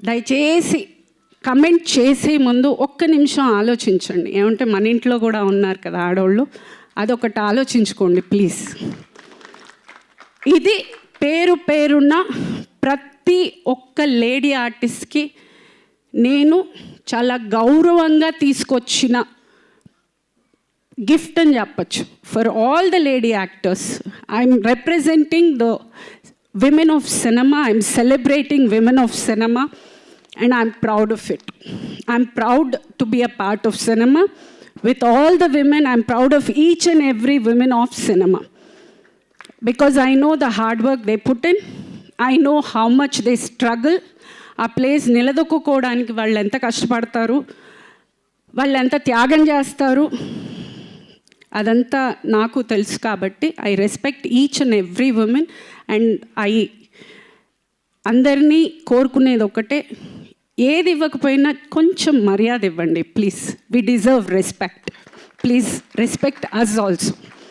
దయచేసి కమెంట్ చేసే ముందు ఒక్క నిమిషం ఆలోచించండి. ఏమంటే మన ఇంట్లో కూడా ఉన్నారు కదా ఆడవాళ్ళు, అదొకటి ఆలోచించుకోండి ప్లీజ్. ఇది పేరున్న ప్రతి ఒక్క లేడీ ఆర్టిస్ట్కి నేను చాలా గౌరవంగా తీసుకొచ్చిన గిఫ్ట్ అని చెప్పచ్చు. For all the lady actors, I'm representing the women of cinema, I'm celebrating women of cinema and I'm proud of it. I'm proud to be a part of cinema. With all the women, I'm proud of each and every woman of cinema. Because I know the hard work they put in. I know how much they struggle. ఆ place నిలదొక్కుకోవడానికి వాళ్ళు ఎంత కష్టపడతారు, వాళ్ళు ఎంత త్యాగం చేస్తారు, అదంతా నాకు తెలుసు. కాబట్టి I respect each and every women. And అందరినీ కోరుకునేది ఒకటే, ఏది ఇవ్వకపోయినా కొంచెం మర్యాద ఇవ్వండి please. We deserve respect. Please respect us also.